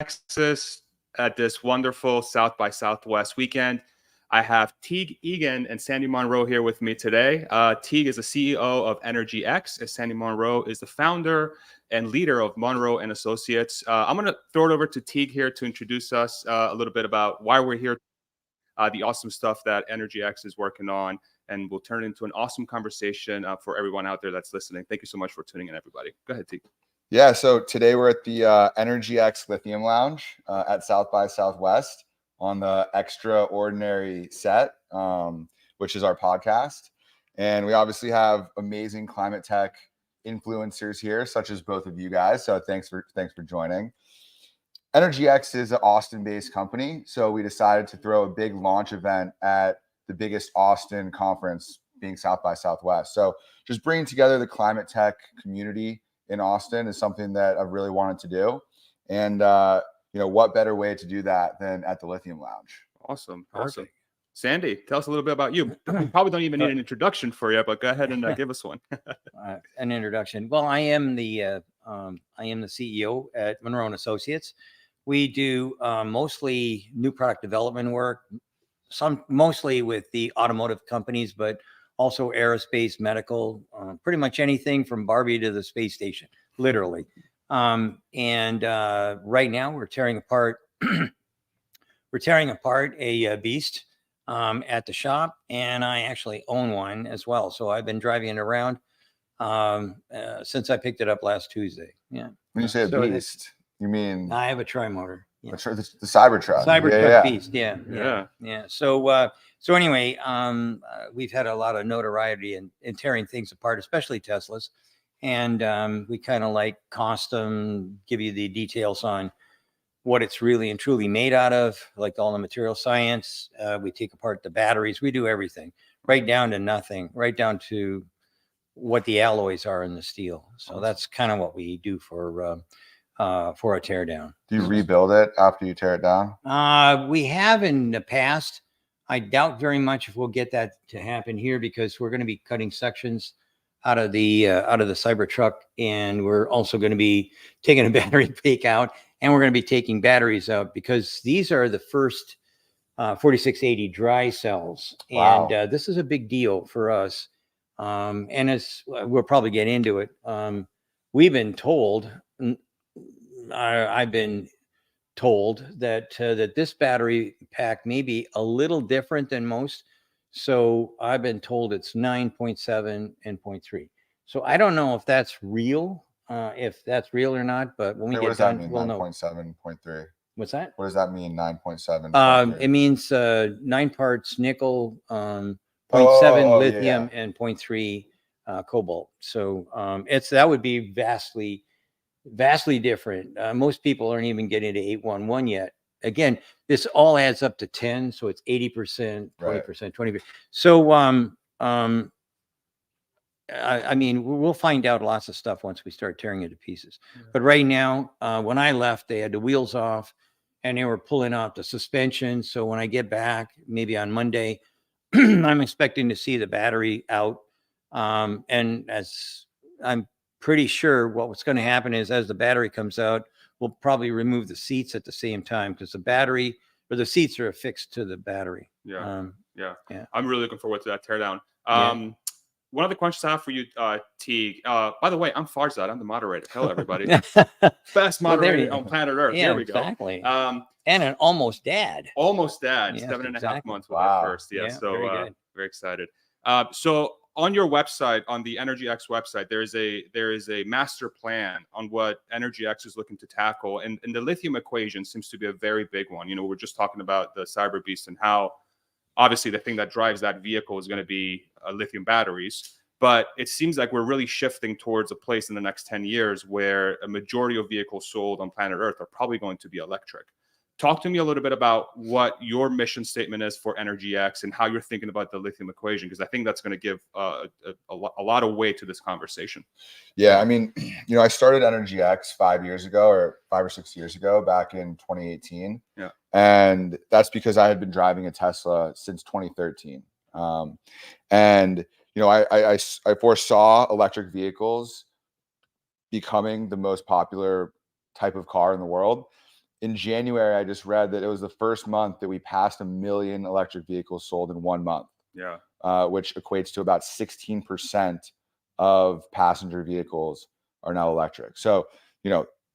Texas at this wonderful South by Southwest weekend. I have Teague Egan and Sandy Monroe here with me today. Teague is the CEO of EnergyX, as Sandy Monroe is the founder and leader of Monroe and Associates. I'm going to throw it over to Teague here to introduce us a little bit about why we're here, the awesome stuff that EnergyX is working on, and we'll turn it into an awesome conversation for everyone out there that's listening. Thank you so much for tuning in, everybody. Go ahead, Teague. Yeah, so today we're at the EnergyX Lithium Lounge at South by Southwest on the Extraordinary set, which is our podcast. And we obviously have amazing climate tech influencers here, such as both of you guys. So thanks for joining. EnergyX is an Austin-based company, so we decided to throw a big launch event at the biggest Austin conference, being South by Southwest. So just bringing together the climate tech community in Austin is something that I've really wanted to do. And, what better way to do that than at the Lithium Lounge? Awesome. Sandy, tell us a little bit about you. We probably don't even need an introduction for you, but go ahead and give us one. An introduction. Well, I am the CEO at Monroe and Associates. We do mostly new product development work, mostly with the automotive companies, but also aerospace, medical, pretty much anything from Barbie to the space station, literally. And right now we're tearing apart a beast at the shop, and I actually own one as well. So I've been driving it around since I picked it up last Tuesday. Yeah. When you say a beast, you mean? I have a tri-motor. Yeah. The Cybertruck. Cybertruck beast. Yeah. So anyway, we've had a lot of notoriety in tearing things apart, especially Teslas. And we kind of like cost them, give you the details on what it's really and truly made out of, like all the material science. We take apart the batteries. We do everything, right down to nothing, right down to what the alloys are in the steel. So that's kind of what we do for a teardown. Do you rebuild it after you tear it down? We have in the past. I doubt very much if we'll get that to happen here, because we're going to be cutting sections out of the Cybertruck, and we're also going to be taking a battery pack out, and we're going to be taking batteries out, because these are the first 4680 dry cells. Wow. And this is a big deal for us. And as we'll probably get into it, we've been told, I've been told that this battery pack may be a little different than most. So I've been told it's 9.7 and 0.3. So I don't know if that's real, or not. But when we get done, we'll know. 9.7, 0.3. What's that? What does that mean? 9.7. It means 9 parts nickel, 0.7 lithium, and 0.3 cobalt. So that would be vastly different. Most people aren't even getting to 811 yet. Again, this all adds up to 10, so it's 80%, 20%, 20%. So, I mean, we'll find out lots of stuff once we start tearing it to pieces. Yeah. But right now, when I left, they had the wheels off, and they were pulling out the suspension. So when I get back, maybe on Monday, I'm expecting to see the battery out. And as I'm pretty sure what's going to happen is, as the battery comes out, we'll probably remove the seats at the same time, because the seats are affixed to the battery. Yeah. I'm really looking forward to that teardown. One of the questions I have for you, Teague. By the way, I'm Farzad. I'm the moderator. Hello, everybody. Best moderator on planet Earth. Yeah, here we go. Exactly. And an almost dad. Almost dad. Yes, 7.5 months with wow. our first. Yeah. So very excited. So on your website, on the EnergyX website, there is a master plan on what EnergyX is looking to tackle, and the lithium equation seems to be a very big one. We're just talking about the Cyber Beast and how obviously the thing that drives that vehicle is going to be lithium batteries. But it seems like we're really shifting towards a place in the next 10 years where a majority of vehicles sold on planet Earth are probably going to be electric. Talk to me a little bit about what your mission statement is for EnergyX and how you're thinking about the lithium equation, because I think that's going to give a lot of weight to this conversation. Yeah, I mean, I started EnergyX 5 or 6 years ago, back in 2018. Yeah. And that's because I had been driving a Tesla since 2013. And I foresaw electric vehicles becoming the most popular type of car in the world. in January, I just read that it was the first month that we passed 1 million electric vehicles sold in 1 month. Yeah. Which equates to about 16% of passenger vehicles are now electric. So,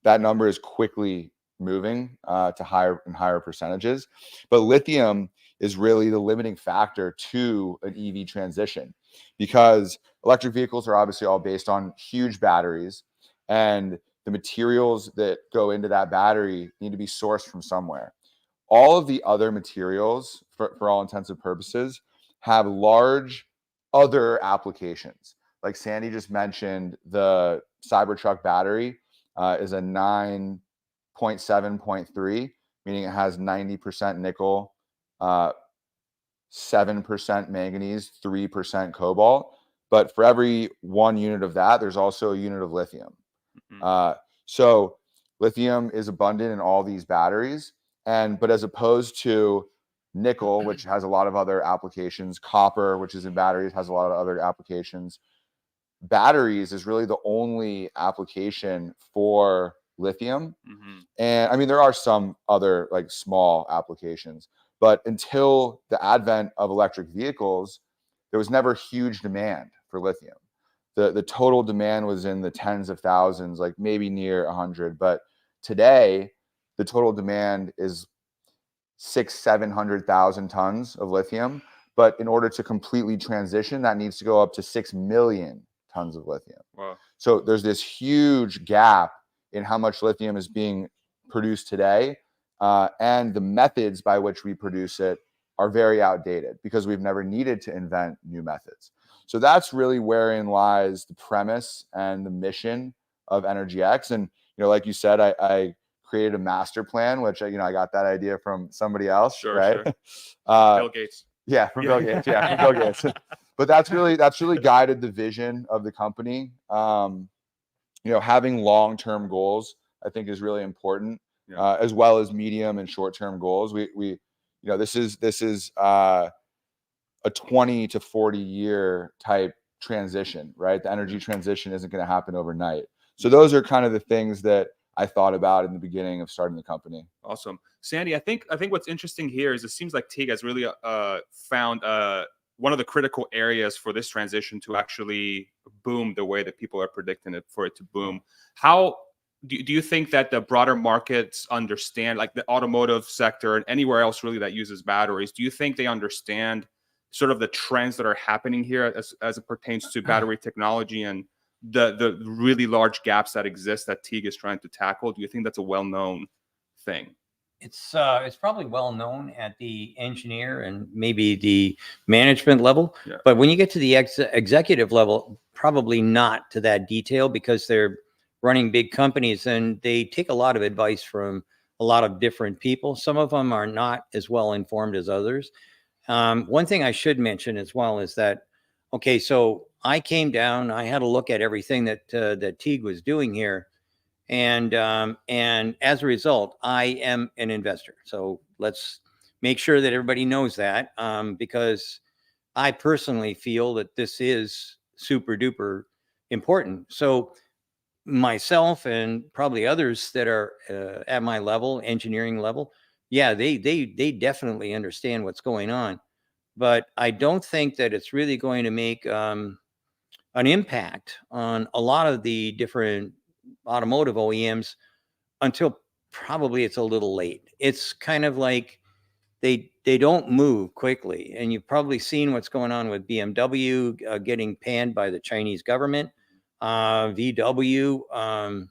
that number is quickly moving to higher and higher percentages. But lithium is really the limiting factor to an EV transition, because electric vehicles are obviously all based on huge batteries, and the materials that go into that battery need to be sourced from somewhere. All of the other materials, for all intents and purposes, have large other applications. Like Sandy just mentioned, the Cybertruck battery is a 9.7.3, meaning it has 90% nickel, 7% manganese, 3% cobalt. But for every 1 unit of that, there's also a unit of lithium. So lithium is abundant in all these batteries. But as opposed to nickel, which has a lot of other applications, copper, which is in batteries, has a lot of other applications, batteries is really the only application for lithium. And I mean, there are some other like small applications, but until the advent of electric vehicles, there was never huge demand for lithium. The total demand was in the tens of thousands, like maybe near 100. But today, the total demand is 600,000-700,000 tons of lithium. But in order to completely transition, that needs to go up to 6 million tons of lithium. Wow. So there's this huge gap in how much lithium is being produced today. And the methods by which we produce it are very outdated because we've never needed to invent new methods. So that's really wherein lies the premise and the mission of EnergyX. And, like you said, I created a master plan, which, I got that idea from somebody else, Sure, right? sure. Bill Gates. Yeah, from Bill Gates. Yeah, from Bill Gates. But that's really guided the vision of the company. Having long-term goals, I think, is really important, as well as medium and short-term goals. This is a 20 to 40 year type transition, right? The energy transition isn't going to happen overnight. So those are kind of the things that I thought about in the beginning of starting the company. Awesome. Sandy, I think what's interesting here is it seems like Teague has really found one of the critical areas for this transition to actually boom the way that people are predicting it for it to boom. How do you think that the broader markets understand, like the automotive sector and anywhere else really that uses batteries, do you think they understand sort of the trends that are happening here as it pertains to battery technology and the really large gaps that exist that Teague is trying to tackle? Do you think that's a well-known thing? It's probably well known at the engineer and maybe the management level, but when you get to the executive level, probably not to that detail, because they're running big companies and they take a lot of advice from a lot of different people. Some of them are not as well informed as others. One thing I should mention as well is that, okay, so I came down, I had a look at everything that Teague was doing here. And as a result, I am an investor. So let's make sure that everybody knows that, because I personally feel that this is super duper important. So myself and probably others that are at my level, engineering level, they definitely understand what's going on. But I don't think that it's really going to make an impact on a lot of the different automotive OEMs until probably it's a little late. It's kind of like they don't move quickly. And you've probably seen what's going on with BMW getting panned by the Chinese government. VW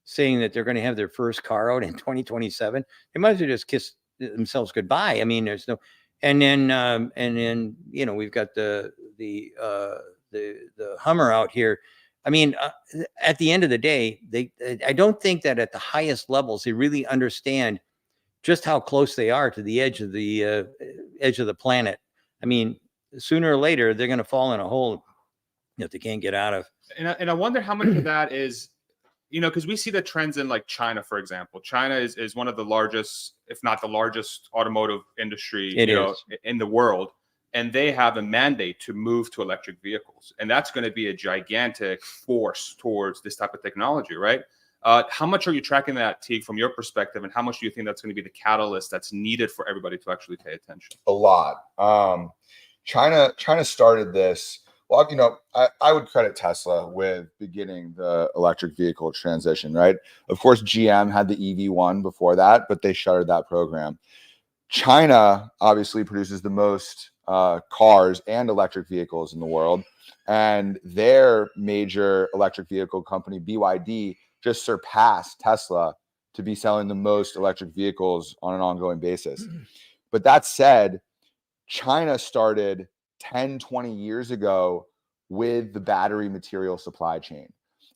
saying that they're going to have their first car out in 2027. They might as well just kiss themselves goodbye. I mean, there's no, and then we've got the Hummer out here. I mean, at the end of the day, I don't think that at the highest levels they really understand just how close they are to the edge of the planet. I mean, sooner or later they're going to fall in a hole that they can't get out of. And I wonder how much of that is, because we see the trends in like China, for example. China is one of the largest, if not the largest, automotive industry in the world. And they have a mandate to move to electric vehicles. And that's going to be a gigantic force towards this type of technology, right? How much are you tracking that, Teague, from your perspective, and how much do you think that's going to be the catalyst that's needed for everybody to actually pay attention? A lot. China started this. Well, I would credit Tesla with beginning the electric vehicle transition, right? Of course, GM had the EV1 before that, but they shuttered that program. China obviously produces the most cars and electric vehicles in the world, and their major electric vehicle company, BYD, just surpassed Tesla to be selling the most electric vehicles on an ongoing basis. But that said, China started 10, 20 years ago with the battery material supply chain.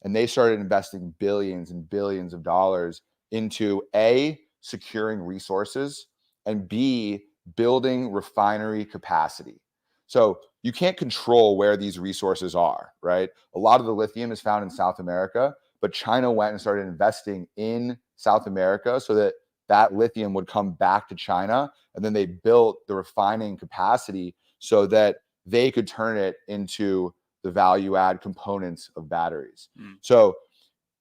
And they started investing billions and billions of dollars into A, securing resources, and B, building refinery capacity. So you can't control where these resources are, right? A lot of the lithium is found in South America, but China went and started investing in South America so that that lithium would come back to China. And then they built the refining capacity so that they could turn it into the value add components of batteries. So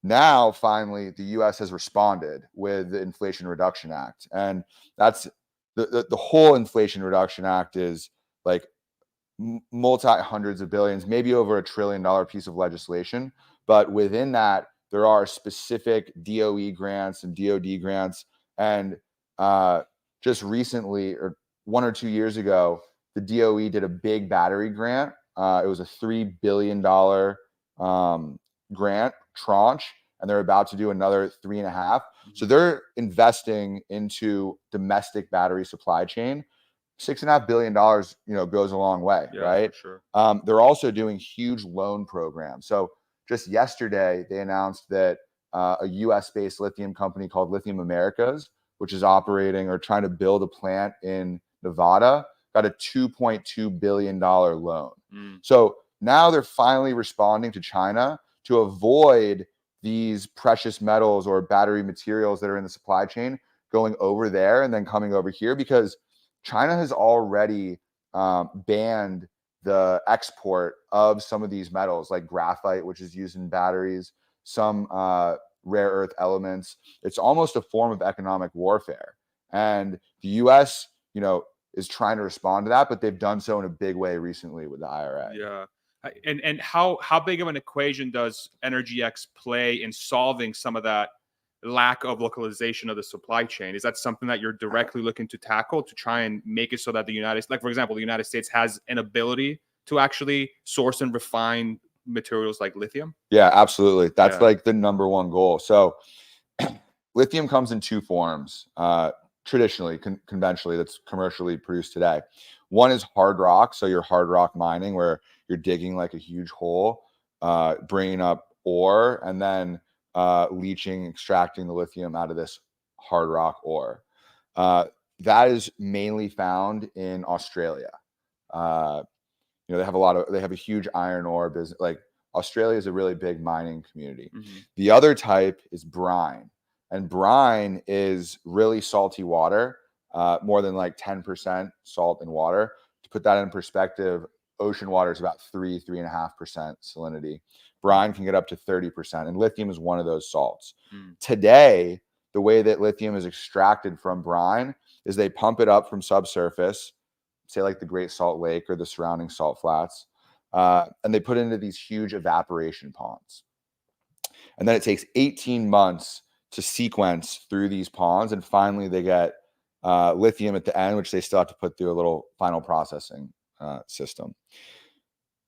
now finally the US has responded with the Inflation Reduction Act. And that's the whole Inflation Reduction Act is like multi hundreds of billions, maybe over $1 trillion piece of legislation. But within that, there are specific DOE grants and DOD grants. And just recently, or 1 or 2 years ago, the DOE did a big battery grant. It was a $3 billion grant tranche, and they're about to do another 3.5. So they're investing into domestic battery supply chain. $6.5 billion, goes a long way, right? For sure. They're also doing huge loan programs. So just yesterday, they announced that a US-based lithium company called Lithium Americas, which is operating or trying to build a plant in Nevada, got a $2.2 billion loan. So now they're finally responding to China to avoid these precious metals or battery materials that are in the supply chain going over there and then coming over here, because China has already banned the export of some of these metals like graphite, which is used in batteries, some rare earth elements. It's almost a form of economic warfare. And the US, is trying to respond to that, but they've done so in a big way recently with the IRA. Yeah. And how big of an equation does EnergyX play in solving some of that lack of localization of the supply chain? Is that something that you're directly looking to tackle to try and make it so that for example, the United States has an ability to actually source and refine materials like lithium? Yeah, absolutely. That's like the number one goal. So lithium comes in two forms, traditionally, conventionally, that's commercially produced today. One is hard rock. So you're hard rock mining, where you're digging like a huge hole, bringing up ore, and then leaching, extracting the lithium out of this hard rock ore. That is mainly found in Australia. They have a huge iron ore business. Like Australia is a really big mining community. The other type is brine, and brine is really salty water, more than like 10% salt in water. To put that in perspective, ocean water is about 3.5% salinity. Brine can get up to 30%, and lithium is one of those salts. Today, the way that lithium is extracted from brine is they pump it up from subsurface, say like the Great Salt Lake or the surrounding salt flats, and they put it into these huge evaporation ponds. And then it takes 18 months to sequence through these ponds, and finally they get lithium at the end, which they still have to put through a little final processing system.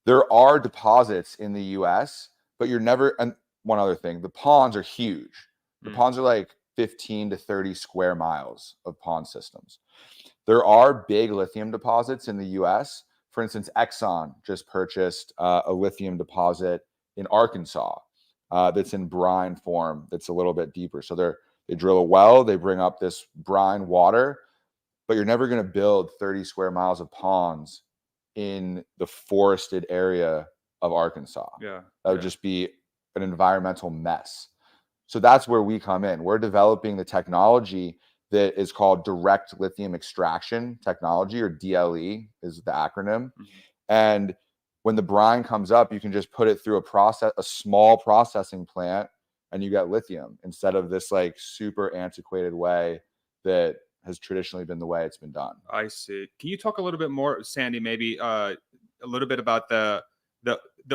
There are deposits in the US, but and one other thing, the ponds are huge. The ponds are like 15 to 30 square miles of pond systems. There are big lithium deposits in the US. For instance, Exxon just purchased a lithium deposit in Arkansas that's in brine form, that's a little bit deeper. So they drill a well, they bring up this brine water, but you're never going to build 30 square miles of ponds in the forested area of Arkansas. That would just be an environmental mess. So that's where we come in. We're developing the technology that is called direct lithium extraction technology, or DLE is the acronym. And when the brine comes up, you can just put it through a small processing plant and you get lithium instead of this like super antiquated way that has traditionally been the way it's been done. I see. Can you talk a little bit more, Sandy, maybe a little bit about the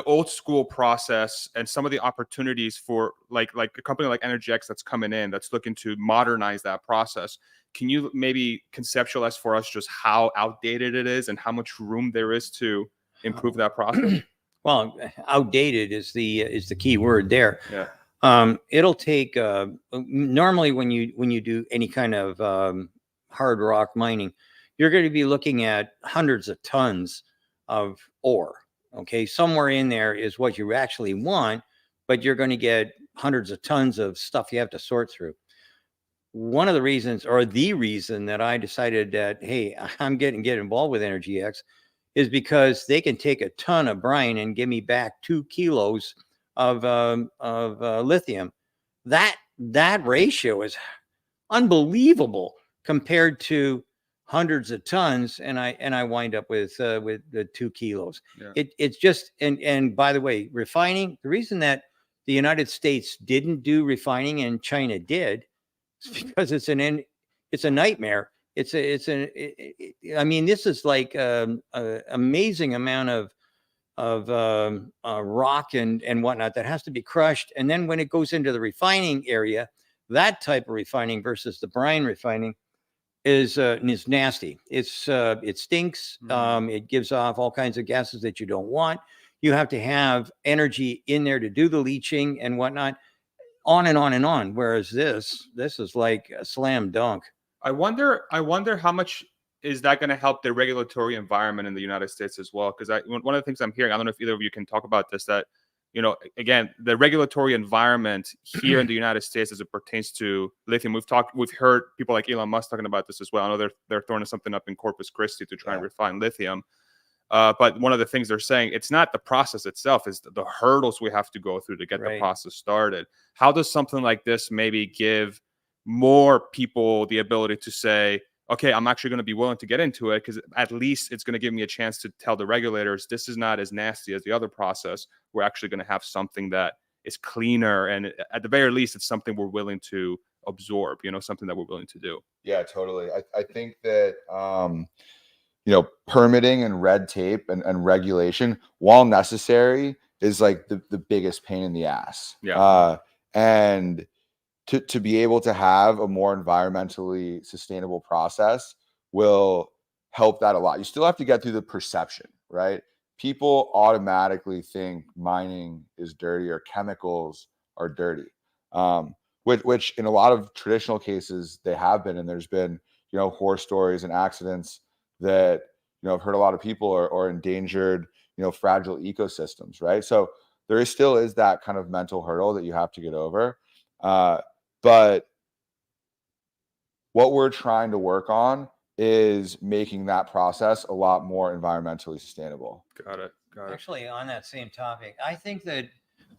old school process and some of the opportunities for like a company like EnergyX that's coming in, that's looking to modernize that process? Can you maybe conceptualize for us just how outdated it is and how much room there is to improve that process? Well, outdated is the key word there. Yeah. It'll take normally when you do any kind of hard rock mining, you're going to be looking at hundreds of tons of ore. Okay, somewhere in there is what you actually want, but you're going to get hundreds of tons of stuff you have to sort through. One of the reasons, or the reason, that I decided that, hey, I'm get involved with EnergyX is because they can take a ton of brine and give me back 2 kilos of lithium. That ratio is unbelievable compared to hundreds of tons, and I wind up with the 2 kilos. Yeah. It's just, and by the way, refining, the reason that the United States didn't do refining and China did is because it's a nightmare. I mean, this is like an amazing amount of rock and whatnot that has to be crushed, and then when it goes into the refining area, that type of refining versus the brine refining is nasty. It stinks. It gives off all kinds of gases that you don't want. You have to have energy in there to do the leaching and whatnot, on and on and on. Whereas this is like a slam dunk. I wonder how much is that going to help the regulatory environment in the United States as well? Because one of the things I'm hearing, I don't know if either of you can talk about this, that, you know, again, the regulatory environment here in the United States as it pertains to lithium, we've heard people like Elon Musk talking about this as well. I know they're throwing something up in Corpus Christi to try and refine lithium. But one of the things they're saying, it's not the process itself, it's the hurdles we have to go through to get the process started. How does something like this maybe give more people the ability to say, okay, I'm actually going to be willing to get into it, because at least it's going to give me a chance to tell the regulators this is not as nasty as the other process. We're actually going to have something that is cleaner, and at the very least, it's something we're willing to absorb, you know, something that we're willing to do. Yeah, totally. I think that, you know, permitting and red tape and regulation, while necessary, is like the biggest pain in the ass. Yeah. And to be able to have a more environmentally sustainable process will help that a lot. You still have to get through the perception, right? People automatically think mining is dirty or chemicals are dirty, which in a lot of traditional cases they have been. And there's been, you know, horror stories and accidents that, you know, I've heard a lot of people are endangered, you know, fragile ecosystems, right? So there still is that kind of mental hurdle that you have to get over. But what we're trying to work on is making that process a lot more environmentally sustainable. Got it. Actually, on that same topic, I think that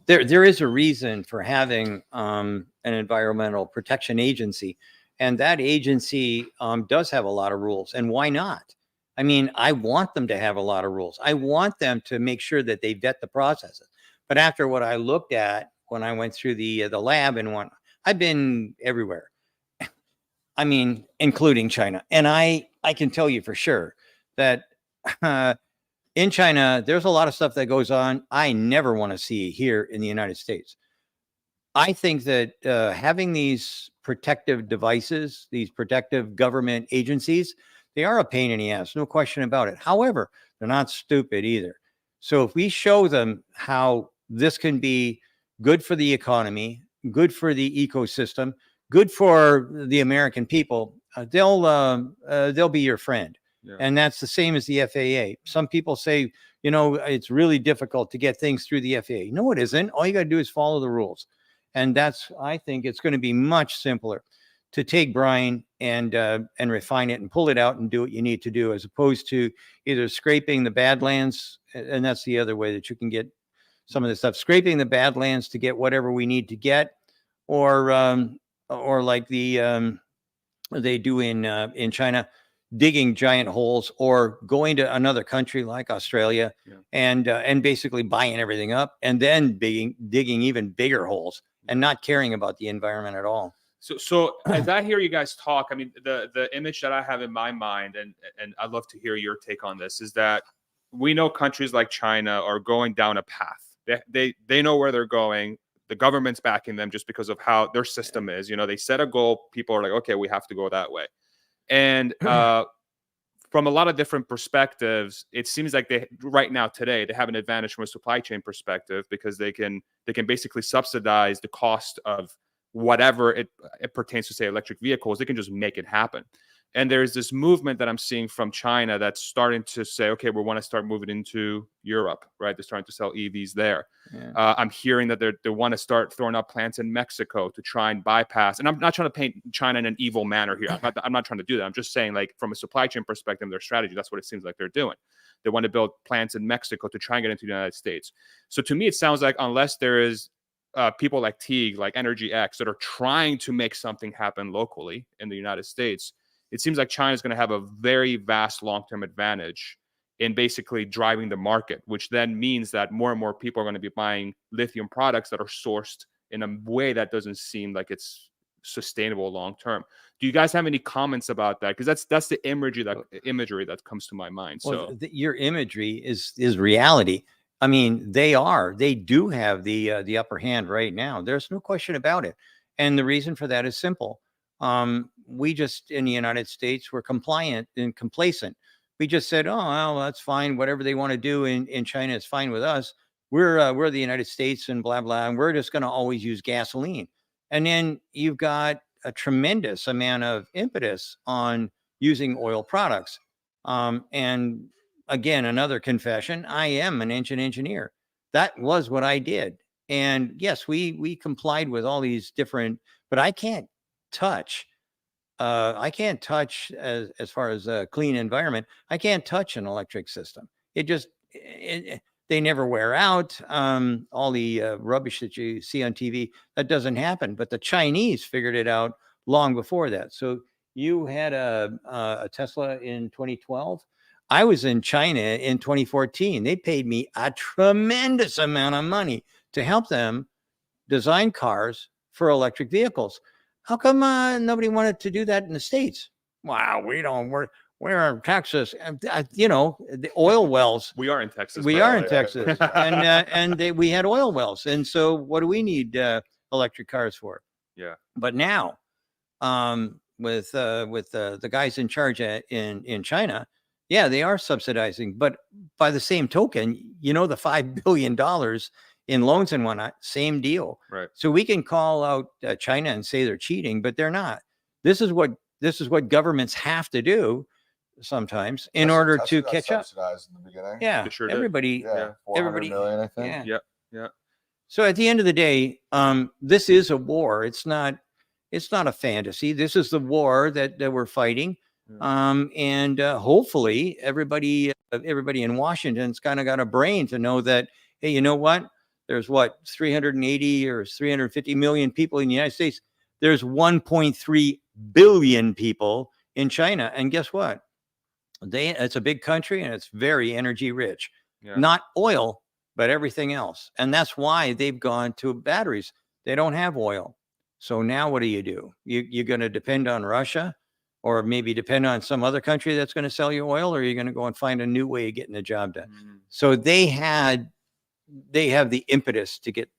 there is a reason for having an environmental protection agency, and that agency does have a lot of rules. And why not? I mean, I want them to have a lot of rules. I want them to make sure that they vet the processes. But after what I looked at when I went through the lab and whatnot, I've been everywhere. I mean, including China. And I can tell you for sure that in China, there's a lot of stuff that goes on I never want to see here in the United States. I think that having these protective devices, these protective government agencies, they are a pain in the ass, no question about it. However, they're not stupid either. So if we show them how this can be good for the economy, good for the ecosystem, good for the American people, they'll be your friend. Yeah. And that's the same as the FAA. Some people say, you know, it's really difficult to get things through the FAA. No, it isn't. All you got to do is follow the rules. And I think it's going to be much simpler to take brine and refine it and pull it out and do what you need to do, as opposed to either scraping the badlands, and that's the other way that you can get some of this stuff, scraping the badlands to get whatever we need to get, or like they do in China, digging giant holes, or going to another country like Australia and basically buying everything up and then digging even bigger holes and not caring about the environment at all. So as I hear you guys talk, I mean, the image that I have in my mind, and I'd love to hear your take on this, is that we know countries like China are going down a path. They know where they're going. The government's backing them just because of how their system is. You know, they set a goal. People are like, okay, we have to go that way. And from a lot of different perspectives, it seems like right now today they have an advantage from a supply chain perspective because they can basically subsidize the cost of whatever it pertains to, say, electric vehicles. They can just make it happen. And there's this movement that I'm seeing from China that's starting to say, okay, we want to start moving into Europe, right? They're starting to sell EVs there. Yeah. I'm hearing that they want to start throwing up plants in Mexico to try and bypass. And I'm not trying to paint China in an evil manner here. I'm not trying to do that. I'm just saying, like, from a supply chain perspective, their strategy, that's what it seems like they're doing. They want to build plants in Mexico to try and get into the United States. So to me, it sounds like unless there is people like Teague, like EnergyX, that are trying to make something happen locally in the United States, it seems like China is going to have a very vast long-term advantage in basically driving the market, which then means that more and more people are going to be buying lithium products that are sourced in a way that doesn't seem like it's sustainable long-term. Do you guys have any comments about that? Because that's the imagery that comes to my mind. Well, So your imagery is reality. I mean, they do have the upper hand right now. There's no question about it. And the reason for that is simple. We just, in the United States, we're compliant and complacent. We just said, oh, well, that's fine. Whatever they want to do in China is fine with us. We're the United States and blah, blah. And we're just going to always use gasoline. And then you've got a tremendous amount of impetus on using oil products. And again, another confession, I am an engine engineer. That was what I did. And yes, we complied with all these different, but I can't touch as far as a clean environment. I can't touch an electric system. They never wear out. All the rubbish that you see on TV, that doesn't happen. But the Chinese figured it out long before that. So you had a Tesla in 2012. I was in China in 2014. They paid me a tremendous amount of money to help them design cars for electric vehicles. How come nobody wanted to do that in the States? Wow, we're in Texas. The oil wells. we are in Texas. We are in Texas, and we had oil wells. And so, what do we need electric cars for? Yeah. But now, with the guys in charge in China, yeah, they are subsidizing. But by the same token, the $5 billion in loans and whatnot, same deal. Right. So we can call out China and say they're cheating, but they're not. This is what governments have to do sometimes in order to catch up. Subsidized in the beginning. Yeah, sure everybody, $400 million, I think. Yeah. So at the end of the day, this is a war. It's not a fantasy. This is the war that we're fighting. And hopefully everybody in Washington's kind of got a brain to know that, hey, you know what? There's 380 or 350 million people in the United States. There's 1.3 billion people in China. And guess what? It's a big country and it's very energy rich. Yeah. Not oil, but everything else. And that's why they've gone to batteries. They don't have oil. So now what do? You're going to depend on Russia, or maybe depend on some other country that's going to sell you oil, or you're going to go and find a new way of getting the job done. So they have the impetus to get,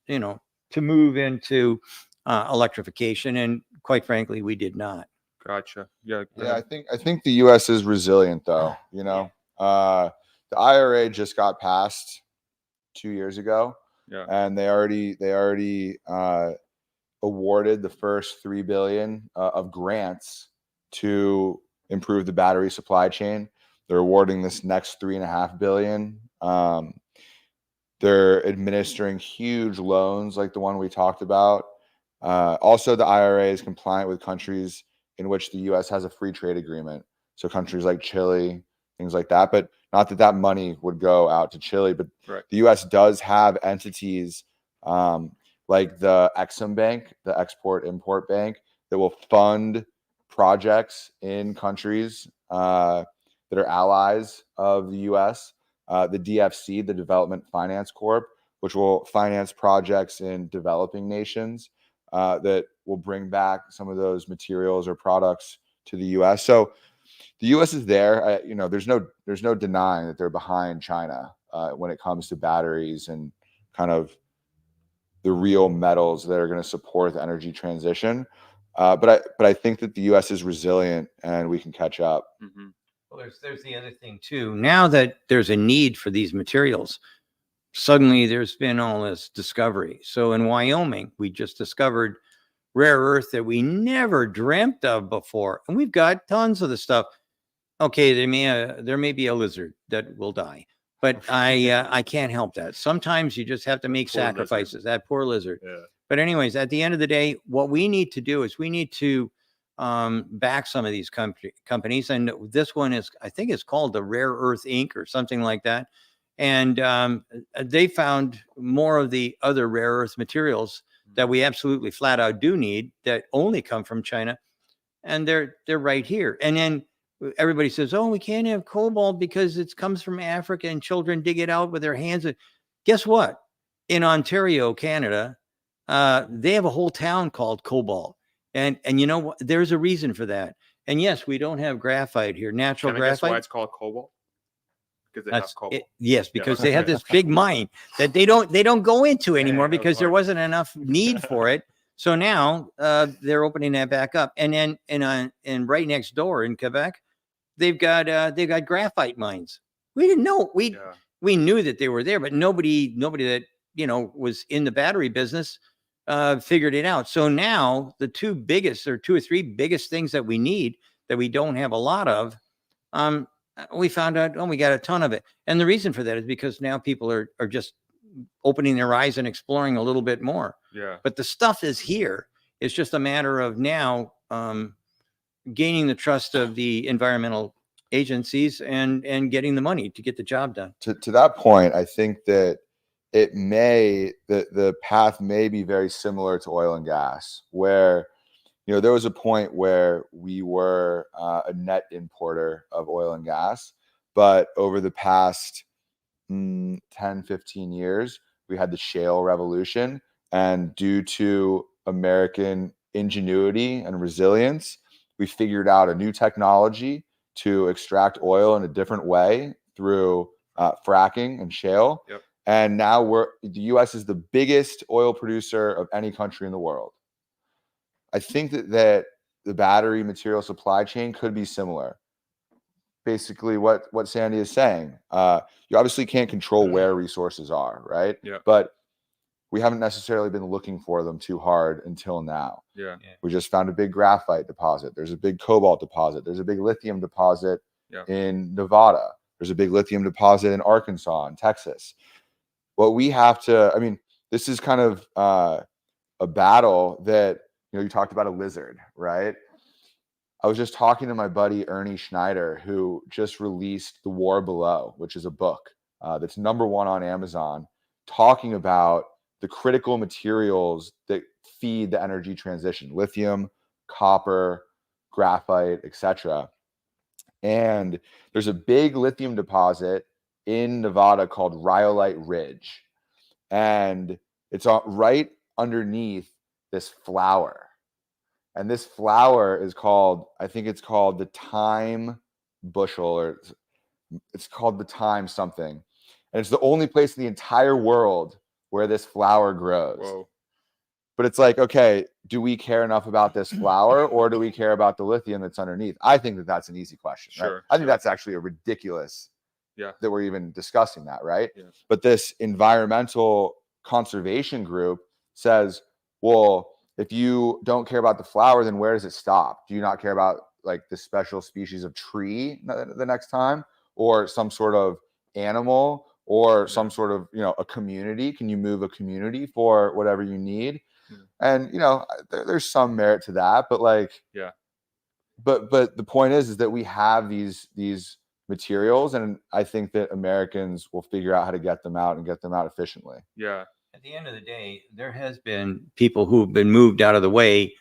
to move into electrification. And quite frankly, we did not. Gotcha. Yeah. I think the U.S. is resilient, though. The IRA just got passed 2 years ago. Yeah. And they already awarded the first $3 billion of grants to improve the battery supply chain. They're awarding this next $3.5 billion. They're administering huge loans like the one we talked about. Also, the IRA is compliant with countries in which the U.S. has a free trade agreement. So countries like Chile, things like that. But not that money would go out to Chile. But right. The U.S. does have entities like the Exim Bank, the Export-Import Bank, that will fund projects in countries that are allies of the U.S. The DFC, the Development Finance Corp, which will finance projects in developing nations that will bring back some of those materials or products to the U.S. So the U.S. is there. There's no denying that they're behind China when it comes to batteries and kind of the real metals that are going to support the energy transition. But I think that the U.S. is resilient and we can catch up. Mm-hmm. Well, there's the other thing too. Now that there's a need for these materials, suddenly there's been all this discovery. So in Wyoming, we just discovered rare earth that we never dreamt of before, and we've got tons of the stuff. Okay, there may be a lizard that will die, but I can't help that. Sometimes you just have to make sacrifices. Lizard. That poor lizard. Yeah. But anyways, at the end of the day, what we need to do is we need to back some of these companies, and this one is, I think it's called the Rare Earth Inc. or something like that, and they found more of the other rare earth materials that we absolutely flat out do need that only come from China, and they're right here. And then everybody says, oh, we can't have cobalt because it comes from Africa and children dig it out with their hands. Guess what? In Ontario, Canada, they have a whole town called Cobalt. And you know what? There's a reason for that. And yes, we don't have graphite here, natural Can I guess graphite. why it's called cobalt? Because they have cobalt. Yes, because they have this big mine that they don't go into anymore because there wasn't enough need for it. So now they're opening that back up. And then and right next door in Quebec, they've got graphite mines. We didn't know. We knew that they were there, but nobody that was in the battery business figured it out. So now the two or three biggest things that we need that we don't have a lot of, we found out, we got a ton of it. And the reason for that is because now people are just opening their eyes and exploring a little bit more. Yeah. But the stuff is here. It's just a matter of now gaining the trust of the environmental agencies and getting the money to get the job done. To that point, I think that the path may be very similar to oil and gas, where there was a point where we were a net importer of oil and gas, but over the past 10, 15 years, we had the shale revolution, and due to American ingenuity and resilience, we figured out a new technology to extract oil in a different way through fracking and shale. Yep. And now the U.S. is the biggest oil producer of any country in the world. I think that the battery material supply chain could be similar. Basically, what Sandy is saying. You obviously can't control where resources are, right? Yeah. But we haven't necessarily been looking for them too hard until now. Yeah. We just found a big graphite deposit. There's a big cobalt deposit. There's a big lithium deposit in Nevada. There's a big lithium deposit in Arkansas and Texas. What we have to, this is kind of a battle that, you talked about a lizard, right? I was just talking to my buddy, Ernie Schneider, who just released The War Below, which is a book that's #1 on Amazon, talking about the critical materials that feed the energy transition: lithium, copper, graphite, etc. And there's a big lithium deposit in Nevada called Rhyolite Ridge. And it's right underneath this flower. And this flower is called, I think it's called the thyme bushel, or it's called the thyme something. And it's the only place in the entire world where this flower grows. Whoa. But it's like, okay, do we care enough about this flower, or do we care about the lithium that's underneath? I think that's an easy question. Sure, right? I think that's actually a ridiculous that we're even discussing that, right? Yeah. But this environmental conservation group says, well, if you don't care about the flower, then where does it stop? Do you not care about like the special species of tree the next time, or some sort of animal, or some sort of, a community? Can you move a community for whatever you need? And, there's some merit to that, but but the point is that we have these materials, and I think that Americans will figure out how to get them out and get them out efficiently. Yeah. At the end of the day, there has been people who have been moved out of the way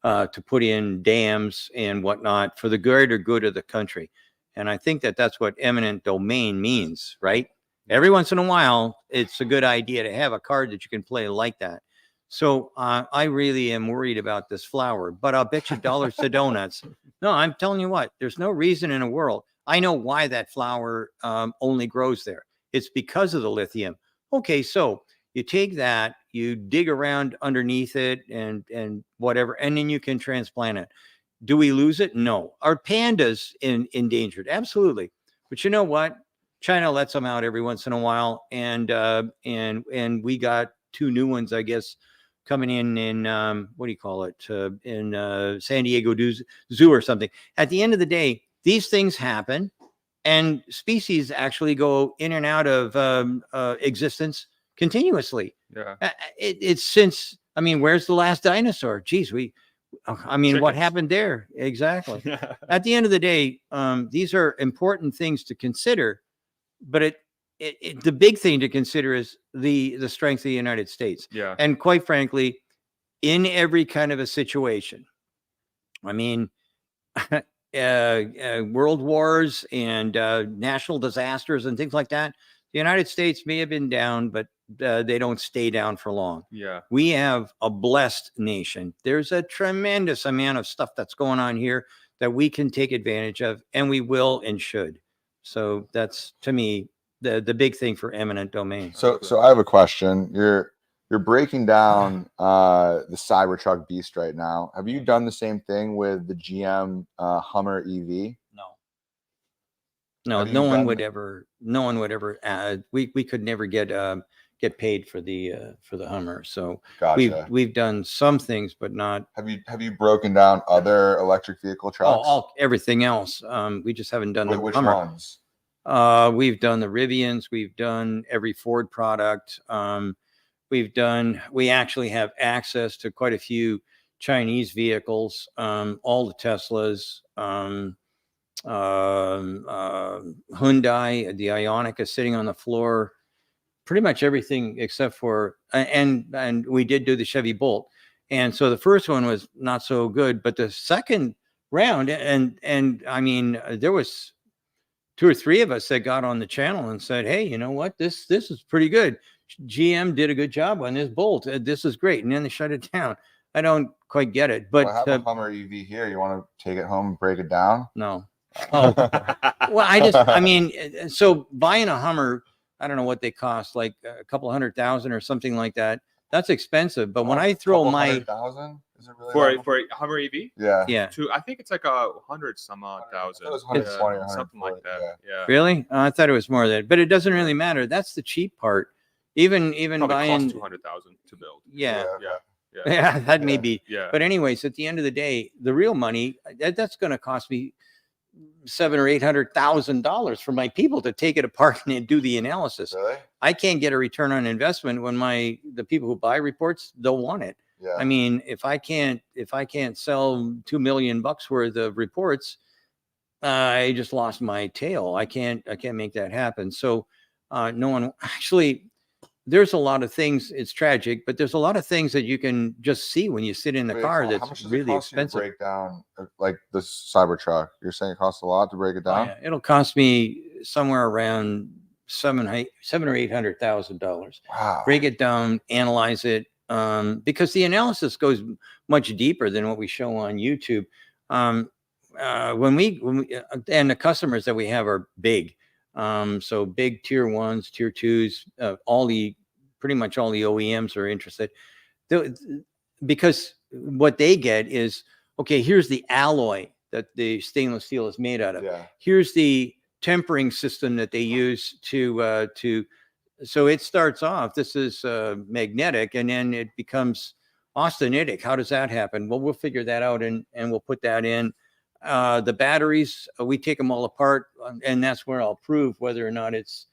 to put in dams and whatnot for the greater good of the country. And I think that that's what eminent domain means, right? Every once in a while, it's a good idea to have a card that you can play like that. So I really am worried about this flower, but I'll bet you dollars to donuts. No, I'm telling you what, there's no reason in the world. I know why that flower only grows there. It's because of the lithium. Okay, so you take that, you dig around underneath it and whatever, and then you can transplant it. Do we lose it? No. Are pandas endangered? Absolutely. But you know what? China lets them out every once in a while, and we got 2 new ones, I guess, coming in what do you call it, in San Diego Zoo or something. At the end of the day, these things happen, and species actually go in and out of existence continuously. Yeah. It's since, I mean, where's the last dinosaur? Geez, I mean, what Chickens. happened there? Exactly. Yeah. At the end of the day, these are important things to consider, but the big thing to consider is the strength of the United States. Yeah. And quite frankly, in every kind of a situation, I mean, world wars and national disasters and things like that, the United States may have been down, but they don't stay down for long. Yeah. We have a blessed nation. There's a tremendous amount of stuff that's going on here that we can take advantage of, and we will and should. So that's, to me, the big thing for eminent domain. So I have a question. You're breaking down the Cybertruck beast right now. Have you done the same thing with the GM Hummer EV? No, Have you no one done- would ever. We could never get paid for the Hummer. So Gotcha. we've done some things, but not. Have you broken down other electric vehicle trucks? Everything else. We just haven't done the Which Hummer. ones? We've done the Rivians. We've done every Ford product. We actually have access to quite a few Chinese vehicles, all the Teslas, Hyundai, the Ioniq is sitting on the floor, pretty much everything except for, and we did do the Chevy Bolt. And so the first one was not so good, but the second round, and I mean, there was 2 or 3 of us that got on the channel and said, hey, you know what? This is pretty good. GM did a good job on this Bolt. This is great. And then they shut it down. I don't quite get it, but I have a Hummer EV here. You want to take it home and break it down? No. Oh, well, I mean, so buying a Hummer, I don't know what they cost, like a couple $100,000 or something like that. That's expensive. But when I throw my 100,000, is it really for a Hummer EV? Yeah. I think it's like 100 some odd thousand. It was 120 or something like that. Yeah. Really? I thought it was more than that, but it doesn't really matter. That's the cheap part. Even Probably buying cost 200,000 to build. Yeah, Yeah. that may be. Yeah. But anyways, at the end of the day, the real money that's going to cost me $700,000 or $800,000 for my people to take it apart and do the analysis. Really? I can't get a return on investment when the people who buy reports don't want it. Yeah. I mean, if I can't sell $2 million worth of reports, I just lost my tail. I can't make that happen. So no one actually. There's a lot of things. It's tragic, but there's a lot of things that you can just see when you sit in the car. How much That's does really it cost you to expensive. break down like the Cybertruck? You're saying it costs a lot to break it Oh, down? yeah. It'll cost me somewhere around $700,000 or $800,000. Wow. Break it down, analyze it, because the analysis goes much deeper than what we show on YouTube. When we and the customers that we have are big. So big tier 1s, tier 2s, pretty much all the OEMs are interested, because what they get is, okay, here's the alloy that the stainless steel is made out of. Yeah. Here's the tempering system that they use so it starts off, this is magnetic, and then it becomes austenitic. How does that happen? Well, we'll figure that out and we'll put that in. The batteries, we take them all apart, and that's where I'll prove whether or not it's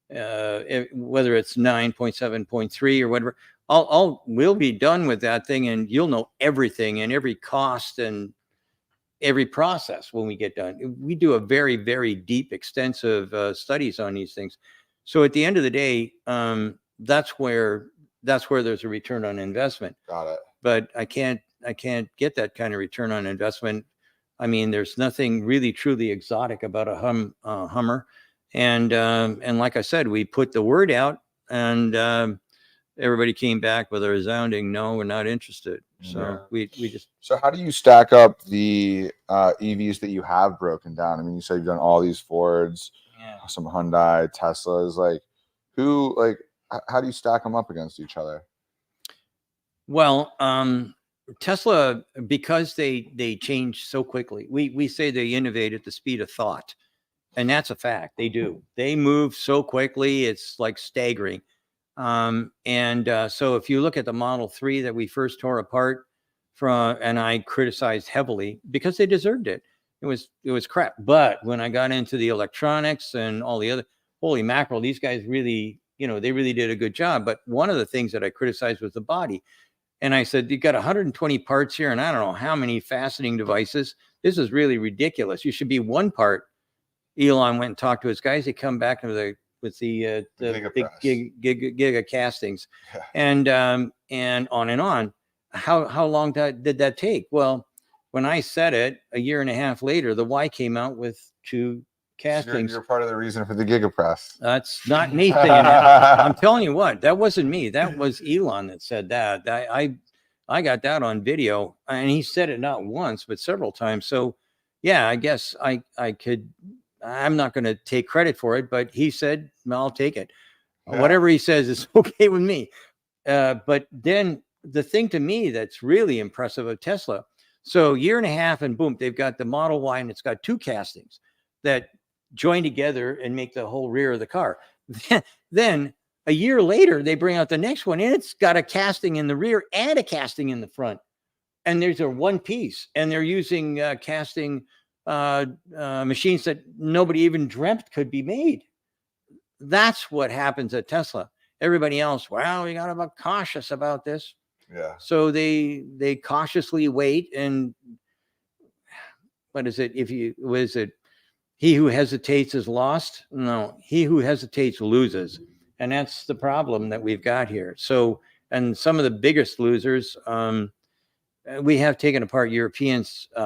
whether it's 9.7.3 or whatever. We'll be done with that thing, and you'll know everything and every cost and every process when we get done. We do a very, very deep, extensive studies on these things. So at the end of the day, that's where there's a return on investment. Got it. But I can't get that kind of return on investment. I mean, there's nothing really truly exotic about a Hummer. And like I said, we put the word out, and everybody came back with a resounding no, we're not interested. So we just. So how do you stack up the EVs that you have broken down? I mean, you said you've done all these Fords, some Hyundai, Teslas. Like, how do you stack them up against each other? Well, Tesla, because they change so quickly. We say they innovate at the speed of thought, and that's a fact. They do. They move so quickly. It's like staggering. So if you look at the Model 3 that we first tore apart and I criticized heavily because they deserved it. It was crap. But when I got into the electronics and all the other, holy mackerel, these guys really, they really did a good job. But one of the things that I criticized was the body. And I said, you got 120 parts here and I don't know how many fastening devices. This is really ridiculous. You should be one part. Elon went and talked to his guys. They come back with the big giga castings, and on and on. How long did that take? Well, when I said it, a year and a half later, the Y came out with 2 castings. So you're part of the reason for the giga press. That's not me saying that. I'm telling you what, that wasn't me. That was Elon that said that. I got that on video, and he said it not once but several times. So yeah, I guess I could. I'm not going to take credit for it, but he said, I'll take it. Yeah. Whatever he says is okay with me. But then the thing to me that's really impressive of Tesla, so year and a half and boom, they've got the Model Y and it's got 2 castings that join together and make the whole rear of the car. Then a year later, they bring out the next one and it's got a casting in the rear and a casting in the front. And there's a one piece, and they're using casting machines that nobody even dreamt could be made. That's what happens at Tesla. Everybody else, well, we got to be cautious about this. Yeah. So they cautiously wait, and what is it? He who hesitates is lost? No, he who hesitates loses. And that's the problem that we've got here. So, and some of the biggest losers, we have taken apart European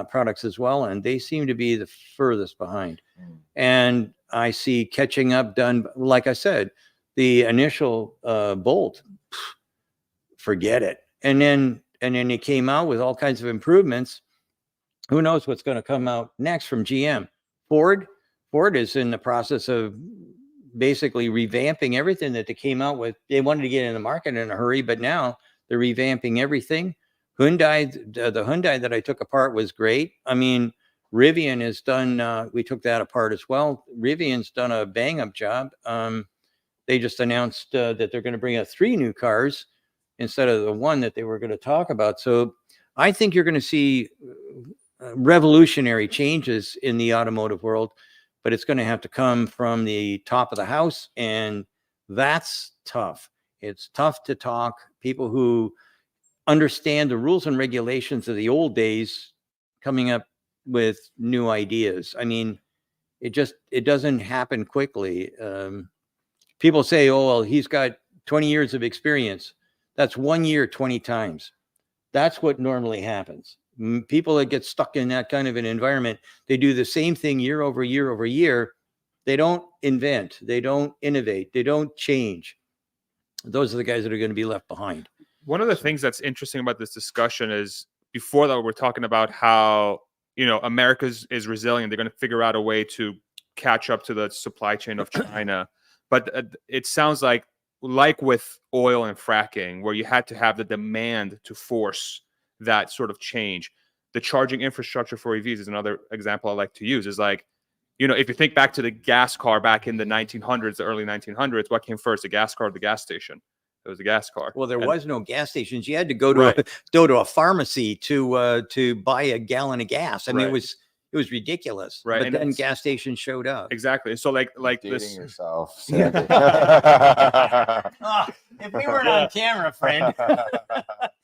products as well, and they seem to be the furthest behind. And I see catching up done, like I said, the initial Bolt, forget it. And then it came out with all kinds of improvements. Who knows what's going to come out next from GM? Ford is in the process of basically revamping everything that they came out with. They wanted to get in the market in a hurry, but now they're revamping everything. Hyundai, the Hyundai that I took apart was great. I mean, Rivian has done, we took that apart as well. Rivian's done a bang up job. They just announced that they're going to bring out 3 new cars instead of the one that they were going to talk about. So I think you're going to see revolutionary changes in the automotive world, but it's going to have to come from the top of the house. And that's tough. It's tough to talk. People who understand the rules and regulations of the old days coming up with new ideas. I mean, it doesn't happen quickly. People say, oh, well, he's got 20 years of experience. That's 1 year, 20 times. That's what normally happens. People that get stuck in that kind of an environment, they do the same thing year over year over year. They don't invent, they don't innovate, they don't change. Those are the guys that are going to be left behind. One of the things that's interesting about this discussion is, before that, we're talking about how, America is resilient. They're going to figure out a way to catch up to the supply chain of China. But it sounds like with oil and fracking, where you had to have the demand to force that sort of change. The charging infrastructure for EVs is another example I like to use. Is like, if you think back to the gas car back in the 1900s, the early 1900s, what came first, the gas car or the gas station? It was a gas car. Well, there was no gas stations. You had to go to a pharmacy to buy a gallon of gas. I mean, it was ridiculous. Right. But and then gas stations showed up. Exactly. So like dating this. yourself. If we weren't on camera, friend.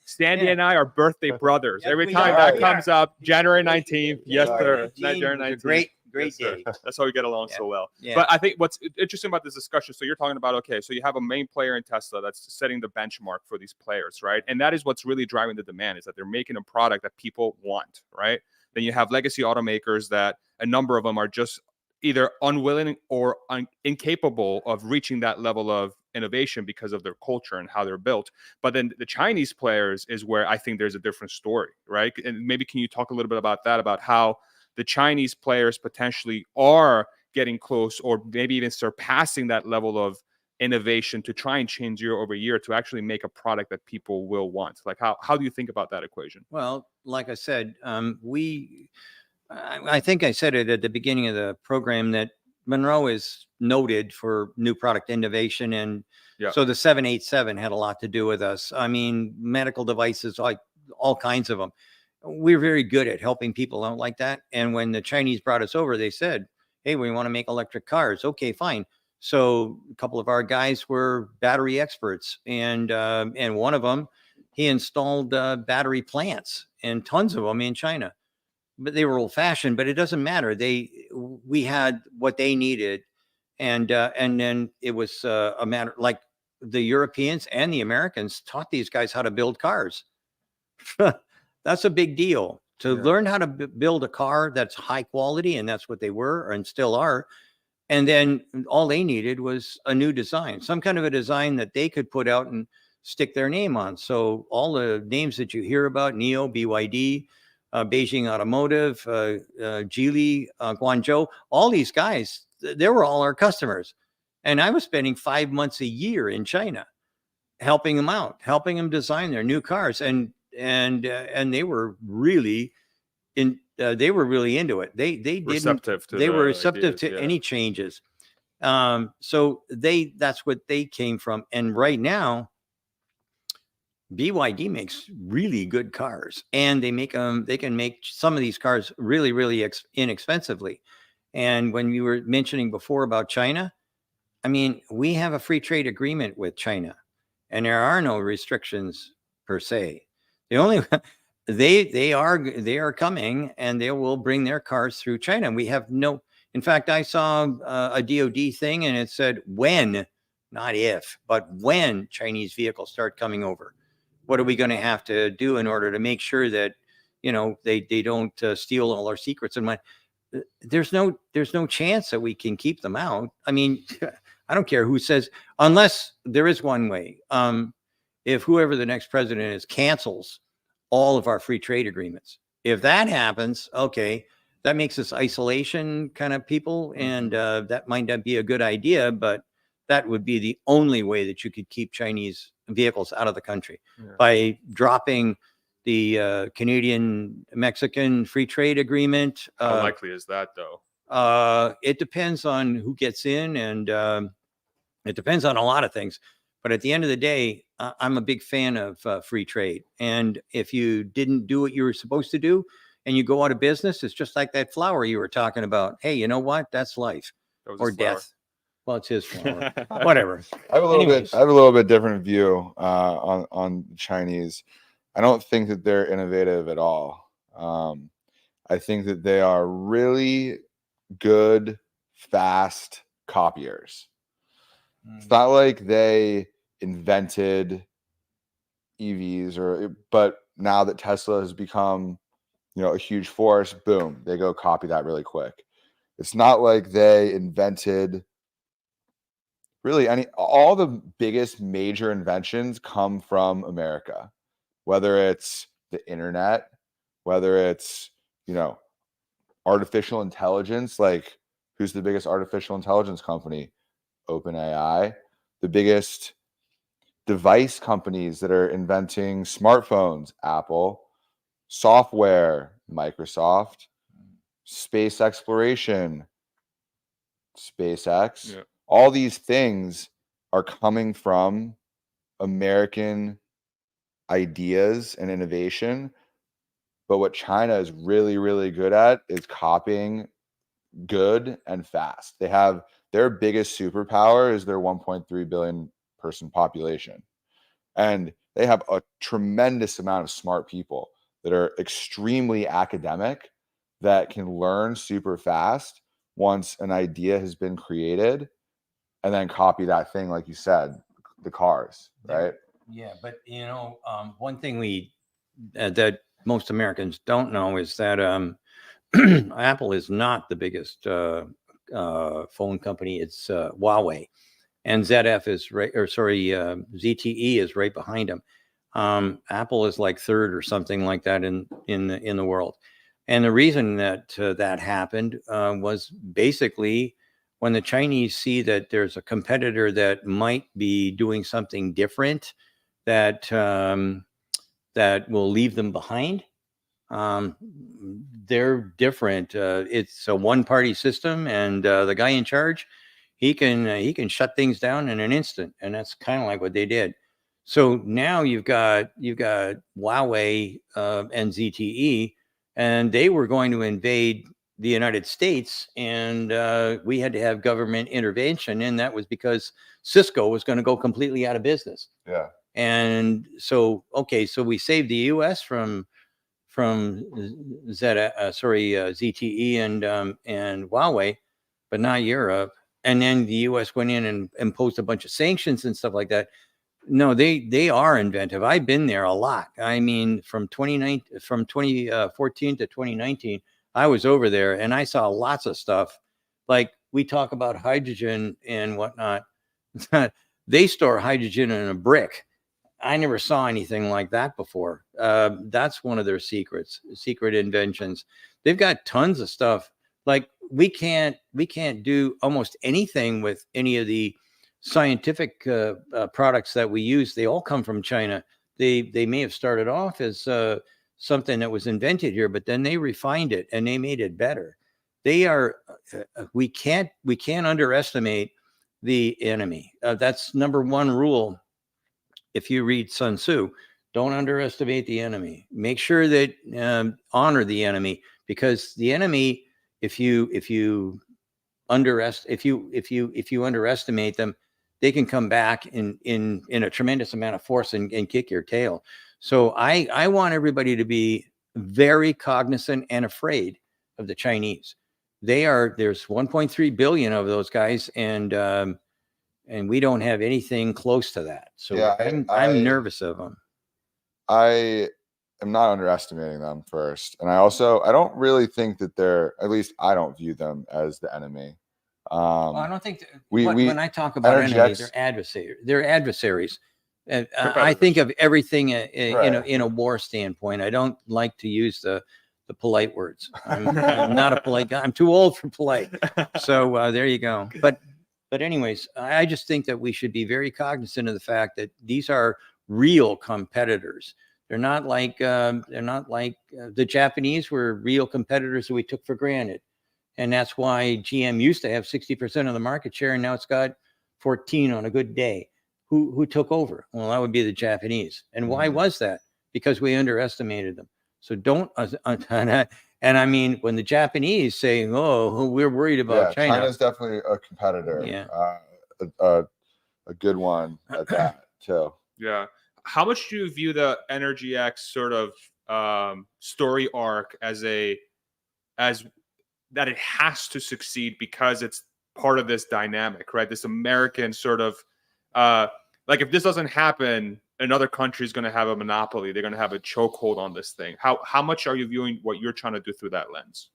Sandy and I are birthday brothers. Yes, Every we time are. that comes up, January 19th. Yes, sir. January 19th. Great Yes, day. That's how we get along so well. Yeah. But I think what's interesting about this discussion, so you're talking about, okay, so you have a main player in Tesla that's setting the benchmark for these players, right? And that is what's really driving the demand, is that they're making a product that people want, right? Then you have legacy automakers that a number of them are just either unwilling or incapable of reaching that level of innovation because of their culture and how they're built. But then the Chinese players is where I think there's a different story, right? And maybe can you talk a little bit about that, about how the Chinese players potentially are getting close or maybe even surpassing that level of innovation to try and change year over year to actually make a product that people will want? Like, how do you think about that equation? Well, like I said, I think I said it at the beginning of the program that Monroe is noted for new product innovation. And so the 787 had a lot to do with us. I mean, medical devices, like all kinds of them. We're very good at helping people out like that. And when the Chinese brought us over, they said, hey, we want to make electric cars. Okay, fine. So a couple of our guys were battery experts. And one of them, he installed battery plants and tons of them in China. But they were old fashioned, but it doesn't matter. We had what they needed. And then it was a matter, like the Europeans and the Americans taught these guys how to build cars. That's a big deal to learn how to build a car that's high quality. And that's what they were and still are. And then all they needed was a new design, some kind of a design that they could put out and stick their name on. So all the names that you hear about, NIO, BYD, Beijing Automotive, Geely, Guangzhou, all these guys, they were all our customers. And I was spending 5 months a year in China, helping them out, helping them design their new cars. And they were really they were really into it. They were receptive to any changes. So that's what they came from. And right now, BYD makes really good cars, and they can make some of these cars really, really inexpensively. And when you were mentioning before about China, I mean, we have a free trade agreement with China, and there are no restrictions per se. The only they are coming, and they will bring their cars through China. We have no. In fact, I saw a DoD thing, and it said when, not if, but when Chinese vehicles start coming over. What are we going to have to do in order to make sure that, they don't steal all our secrets? And there's no chance that we can keep them out. I mean, I don't care who says, unless there is one way. If whoever the next president is cancels all of our free trade agreements, if that happens, okay, that makes us isolation kind of people. And that might not be a good idea, but that would be the only way that you could keep Chinese vehicles out of the country, by dropping the Canadian-Mexican free trade agreement. How likely is that, though? It depends on who gets in, and it depends on a lot of things. But at the end of the day, I'm a big fan of free trade. And if you didn't do what you were supposed to do and you go out of business, it's just like that flower you were talking about. Hey, you know what? That's life or death. Well, it's his flower. Whatever. I have a little bit different view on Chinese. I don't think that they're innovative at all. I think that they are really good, fast copiers. It's not like they invented EVs, but now that Tesla has become, a huge force, boom, they go copy that really quick. It's not like they invented really all the biggest major inventions come from America, whether it's the internet, whether it's, artificial intelligence. Like, who's the biggest artificial intelligence company? OpenAI. The biggest device companies that are inventing smartphones, Apple. Software, Microsoft. Space exploration, SpaceX. All these things are coming from American ideas and innovation. But what China is really, really good at is copying good and fast. Their biggest superpower is their 1.3 billion person population. And they have a tremendous amount of smart people that are extremely academic, that can learn super fast once an idea has been created, and then copy that thing, like you said, the cars, right? Yeah, but one thing that most Americans don't know is that Apple is not the biggest phone company. It's Huawei, and ZF is right, or sorry, ZTE is right behind them. Apple is like third or something like that in the world. And the reason that that happened was basically when the Chinese see that there's a competitor that might be doing something different that that will leave them behind. They're different. It's a one-party system, and the guy in charge, he can shut things down in an instant, and that's kind of like what they did. So now you've got Huawei and ZTE, and they were going to invade the United States, and we had to have government intervention, and that was because Cisco was going to go completely out of business. Yeah. And so, okay, so we saved the U.S. from ZTE and Huawei, but not Europe. And then the U.S. went in and imposed a bunch of sanctions and stuff like that. No, they are inventive. I've been there a lot. I mean, from 2014 to 2019, I was over there and I saw lots of stuff. Like we talk about hydrogen and whatnot. They store hydrogen in a brick. I never saw anything like that before. That's one of their secret inventions. They've got tons of stuff. Like we can't do almost anything with any of the scientific products that we use. They all come from China. They may have started off as something that was invented here, but then they refined it and they made it better. They are. We can't underestimate the enemy. That's number one rule. If you read Sun Tzu, don't underestimate the enemy. Make sure that honor the enemy, because the enemy, if you underestimate them, they can come back in a tremendous amount of force and kick your tail. So I want everybody to be very cognizant and afraid of the Chinese. There's 1.3 billion of those guys, and we don't have anything close to that. So yeah, I'm nervous of them. I am not underestimating them first. And I don't really think that at least I don't view them as the enemy. Well, I don't think when I talk about enemies, they're adversaries. I think of everything in a war standpoint. I don't like to use the polite words. I'm not a polite guy. I'm too old for polite. So there you go. But anyways, I just think that we should be very cognizant of the fact that these are real competitors. They're not like the Japanese were real competitors that we took for granted. And that's why GM used to have 60% of the market share, and now it's got 14 on a good day. Who took over? Well, that would be the Japanese. And why was that? Because we underestimated them. So don't. And I mean, when the Japanese say, "Oh, we're worried about China," China's definitely a competitor. Yeah, a good one at that too. Yeah. How much do you view the EnergyX sort of story arc as that it has to succeed because it's part of this dynamic, right? This American sort of like if this doesn't happen, another country is going to have a monopoly. They're going to have a chokehold on this thing. How much are you viewing what you're trying to do through that lens?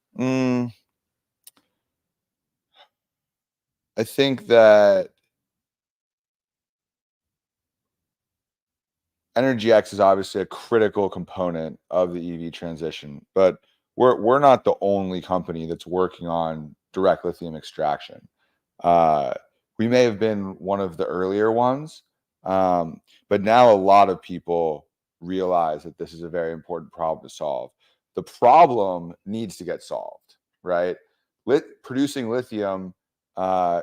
I think that EnergyX is obviously a critical component of the EV transition, but we're not the only company that's working on direct lithium extraction. We may have been one of the earlier ones, but now a lot of people realize that this is a very important problem to solve. The problem needs to get solved, right? Producing lithium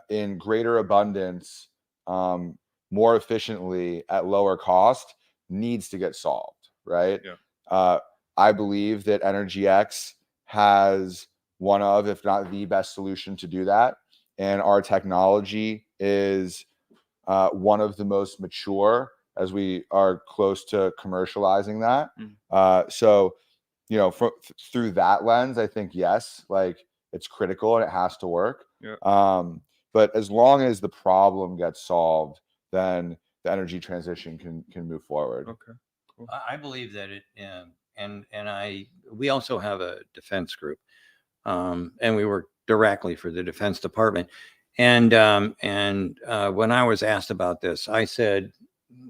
in greater abundance, more efficiently at lower cost needs to get solved, right? Yeah. I believe that EnergyX has one of, if not the best solution to do that. And our technology is one of the most mature as we are close to commercializing that. So, through that lens, I think, yes, like it's critical and it has to work. Yeah. But as long as the problem gets solved, then the energy transition can move forward. Okay. Cool. I believe that we also have a defense group, and we work directly for the Defense Department. And when I was asked about this, I said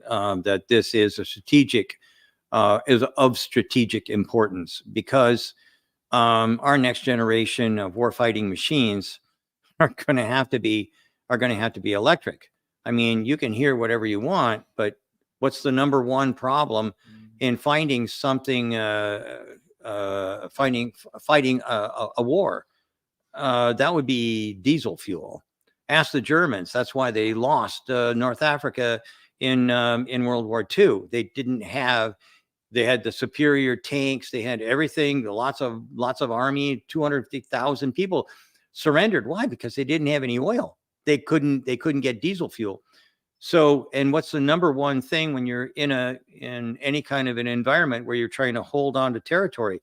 that this is is of strategic importance, because our next generation of warfighting machines are going to have to be electric. I mean, you can hear whatever you want, but what's the number one problem in finding something, fighting a war? That would be diesel fuel. Ask the Germans. That's why they lost North Africa in World War II. They had the superior tanks. They had everything. Lots of army. 250,000 people surrendered. Why? Because they didn't have any oil. They couldn't get diesel fuel. So, and what's the number one thing when you're in any kind of an environment where you're trying to hold on to territory?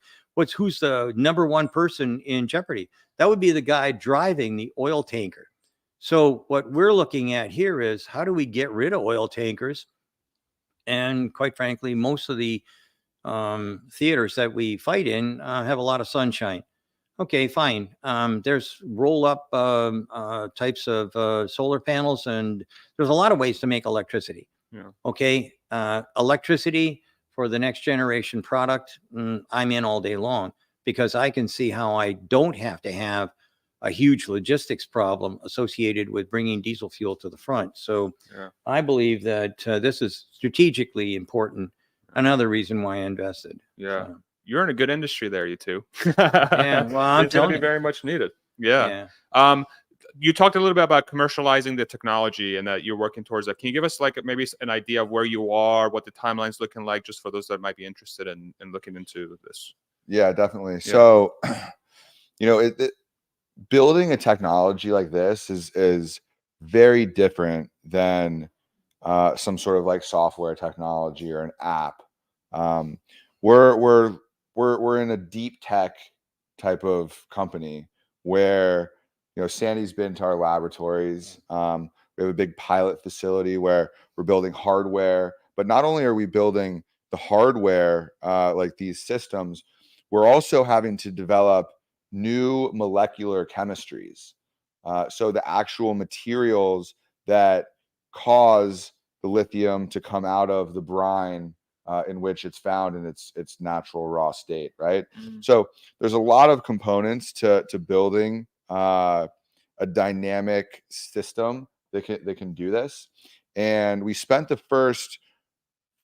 Who's the number one person in jeopardy? That would be the guy driving the oil tanker. So what we're looking at here is, how do we get rid of oil tankers? And quite frankly, most of the theaters that we fight in have a lot of sunshine. Okay, fine. There's roll-up types of solar panels, and there's a lot of ways to make electricity. Yeah. Okay, electricity for the next generation product, I'm in all day long, because I can see how I don't have to have a huge logistics problem associated with bringing diesel fuel to the front. So I believe that this is strategically important. Another reason why I invested. Yeah. So. You're in a good industry there, you two. Yeah, well, I'm it's going to be very much needed. Yeah. You talked a little bit about commercializing the technology and that you're working towards that. Can you give us like maybe an idea of where you are, what the timeline's looking like, just for those that might be interested in looking into this? Yeah, definitely. Yeah. So, building a technology like this is very different than some sort of like software technology or an app. We're in a deep tech type of company where, Sandy's been to our laboratories. We have a big pilot facility where we're building hardware, but not only are we building the hardware, like these systems, we're also having to develop new molecular chemistries. So the actual materials that cause the lithium to come out of the brine in which it's found in its natural raw state, right? So there's a lot of components to building a dynamic system that can do this. And we spent the first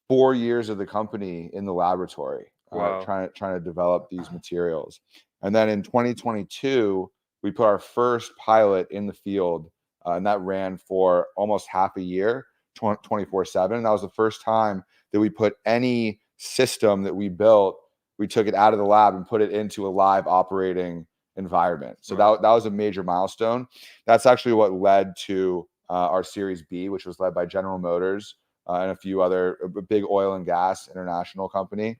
4 years of the company in the laboratory trying to develop these materials. And then in 2022, we put our first pilot in the field, and that ran for almost half a year, 24/7. That was the first time that we put any system that we built, we took it out of the lab and put it into a live operating environment. So that was a major milestone. That's actually what led to our Series B, which was led by General Motors and a few other, a big oil and gas international company,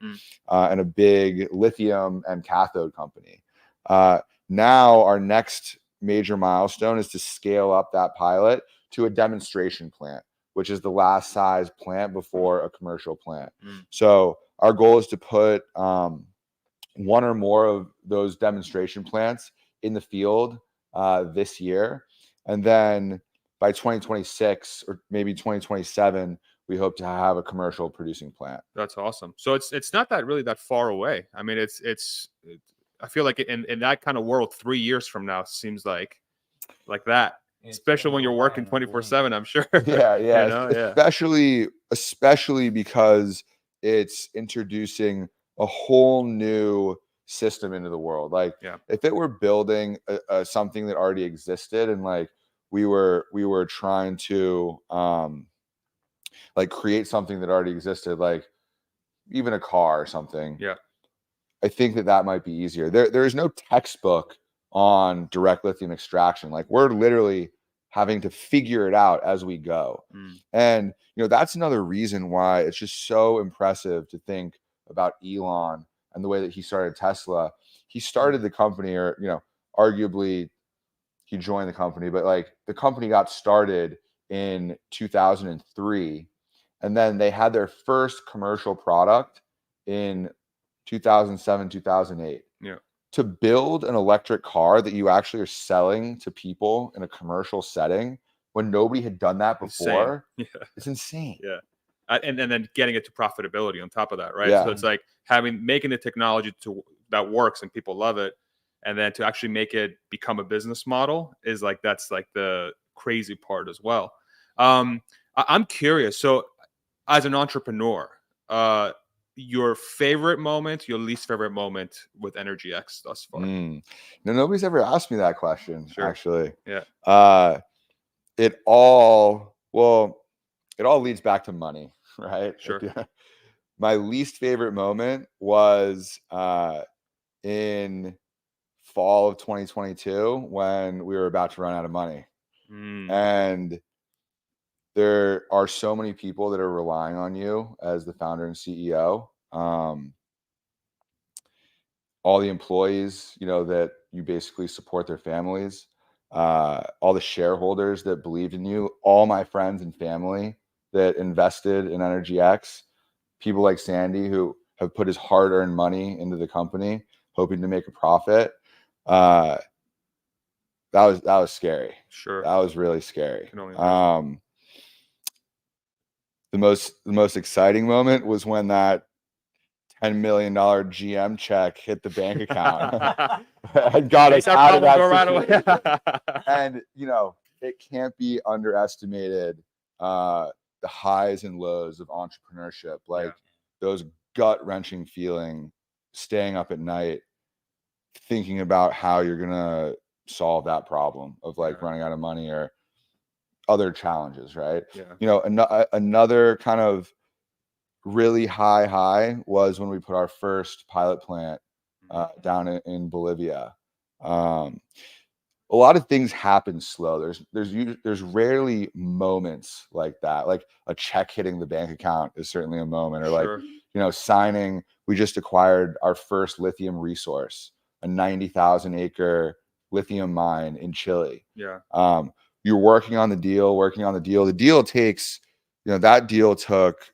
and a big lithium and cathode company. Now our next major milestone is to scale up that pilot to a demonstration plant, which is the last size plant before a commercial plant. So our goal is to put one or more of those demonstration plants in the field this year. And then by 2026 or maybe 2027, we hope to have a commercial producing plant. That's awesome. So it's not really that far away. I mean, I feel like in that kind of world, 3 years from now seems like that. Especially when you're working 24/7, I'm sure. Yeah. Especially because it's introducing a whole new system into the world. Like, if it were building something that already existed, and like we were trying to like create something that already existed, like even a car or something. Yeah, I think that might be easier. There is no textbook on direct lithium extraction. Like, we're literally having to figure it out as we go. And that's another reason why it's just so impressive to think about Elon and the way that he started Tesla. He started the company, or arguably he joined the company, but like the company got started in 2003, and then they had their first commercial product in 2007, 2008. Yeah. to build an electric car that you actually are selling to people in a commercial setting when nobody had done that before, it's insane. Yeah. And then getting it to profitability on top of that, right? Yeah. So it's like making the technology that works and people love it, and then to actually make it become a business model is like, that's like the crazy part as well. I'm curious. So as an entrepreneur, your favorite moment, your least favorite moment with EnergyX thus far? No, nobody's ever asked me that question, actually. Yeah. It all leads back to money, right? Sure. My least favorite moment was in fall of 2022 when we were about to run out of money. And there are so many people that are relying on you as the founder and CEO. All the employees, that you basically support their families, all the shareholders that believed in you, all my friends and family that invested in EnergyX, people like Sandy who have put his hard-earned money into the company, hoping to make a profit. That was scary. Sure. That was really scary. Can only imagine. The most exciting moment was when that $10 million GM check hit the bank account and got us out of that situation. Right away. And it can't be underestimated, the highs and lows of entrepreneurship, like those gut-wrenching feeling, staying up at night thinking about how you're gonna solve that problem of like running out of money or other challenges, right? Another kind of really high was when we put our first pilot plant down in Bolivia. A lot of things happen slow. There's rarely moments like that. Like a check hitting the bank account is certainly a moment, or like signing. We just acquired our first lithium resource, a 90,000 acre lithium mine in Chile. You're working on the deal. The deal takes, that deal took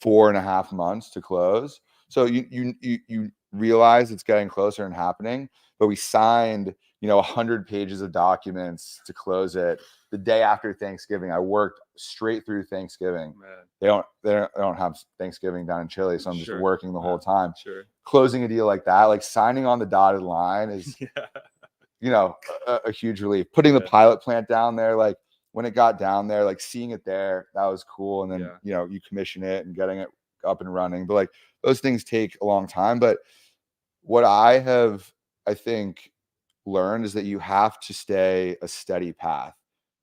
4.5 months to close. So you realize it's getting closer and happening, but we signed 100 pages of documents to close it the day after Thanksgiving. I worked straight through Thanksgiving. They don't have Thanksgiving down in Chile, so I'm just working the whole time. Closing a deal like that, like signing on the dotted line is a huge relief. Putting the pilot plant down there, like when it got down there, like seeing it there, that was cool. And then you commission it and getting it up and running, but like those things take a long time. But what I think learned is that you have to stay a steady path.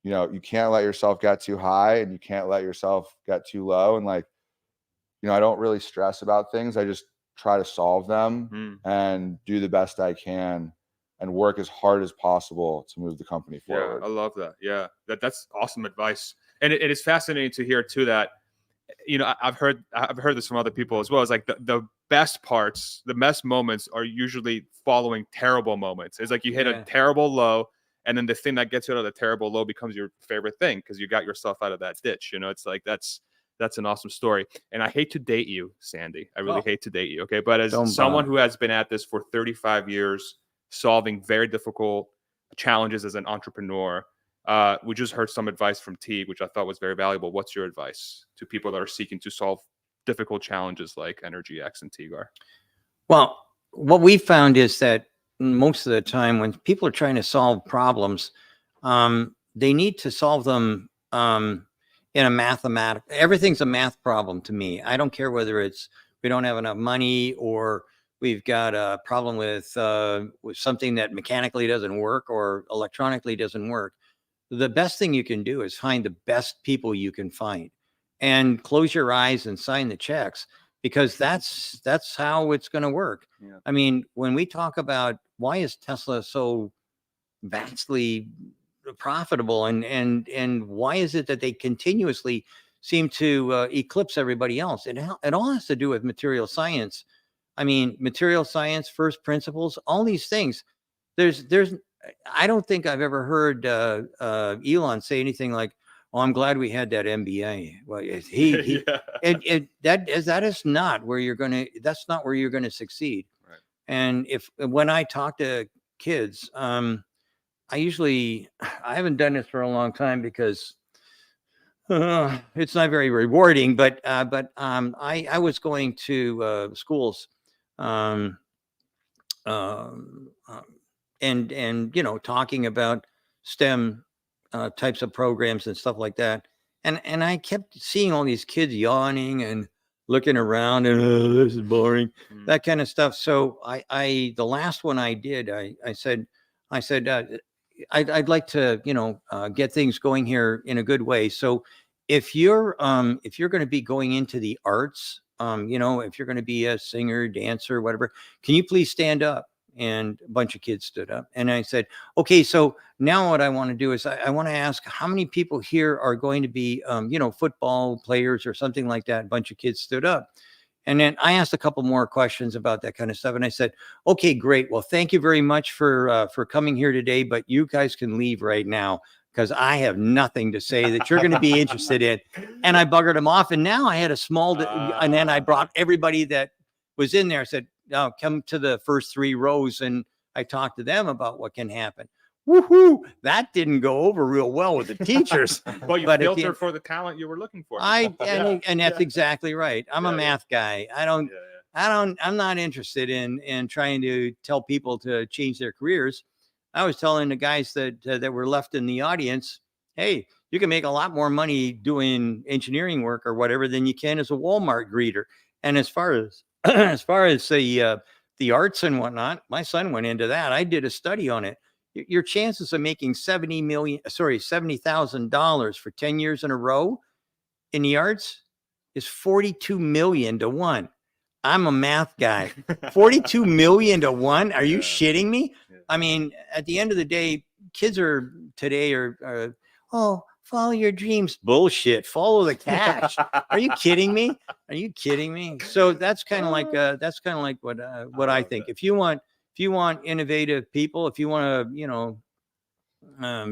You can't let yourself get too high and you can't let yourself get too low. And like, I don't really stress about things. I just try to solve them and do the best I can and work as hard as possible to move the company forward. I love that. That's awesome advice. And it is fascinating to hear too that, I've heard this from other people as well. It's like the best parts, the best moments are usually following terrible moments. It's like you hit a terrible low, and then the thing that gets you out of the terrible low becomes your favorite thing because you got yourself out of that ditch. It's like that's an awesome story. And I hate to date you, Sandy. I really hate to date you. Okay, but as someone who has been at this for 35 years, solving very difficult challenges as an entrepreneur. We just heard some advice from T, which I thought was very valuable. What's your advice to people that are seeking to solve difficult challenges like EnergyX and Tigar? Well, what we found is that most of the time when people are trying to solve problems, they need to solve them in a mathematical. Everything's a math problem to me. I don't care whether it's we don't have enough money or we've got a problem with something that mechanically doesn't work or electronically doesn't work. The best thing you can do is find the best people you can find and close your eyes and sign the checks, because that's how it's going to work. I mean, when we talk about why is Tesla so vastly profitable and why is it that they continuously seem to eclipse everybody else? It all has to do with material science. I mean, material science, first principles, all these things. I don't think I've ever heard Elon say anything like, "Oh, I'm glad we had that MBA." Well, that is not where you're going to. That's not where you're going to succeed. And when I talk to kids, I haven't done this for a long time because it's not very rewarding. But I was going to schools, um, um, um, and talking about STEM types of programs and stuff like that. And I kept seeing all these kids yawning and looking around and this is boring, that kind of stuff. So the last one I did, I said, I'd like to get things going here in a good way. So if you're going to be going into the arts, if you're going to be a singer, dancer, whatever, can you please stand up? And a bunch of kids stood up. And I said, okay, so now what I want to do is I want to ask how many people here are going to be, football players or something like that. A bunch of kids stood up. And then I asked a couple more questions about that kind of stuff. And I said, okay, great. Well, thank you very much for coming here today, but you guys can leave right now because I have nothing to say that you're going to be interested in. And I buggered them off. And now I had a small, and then I brought everybody that was in there. I said, now come to the first 3 rows. And I talked to them about what can happen. Woohoo! That didn't go over real well with the teachers. Well, you filtered for the talent you were looking for. And that's exactly right. I'm a math guy. I'm not interested in trying to tell people to change their careers. I was telling the guys that were left in the audience, hey, you can make a lot more money doing engineering work or whatever than you can as a Walmart greeter. And as far as the arts and whatnot, my son went into that. I did a study on it. Your chances of making $70,000 for 10 years in a row in the arts is 42 million to 1. I'm a math guy. 42 million to 1. Are you shitting me? Yeah. I mean, at the end of the day, kids today are follow your dreams. Bullshit. Follow the cash. Are you kidding me? Are you kidding me? So that's kind of like what I think. If you want innovative people, if you want to,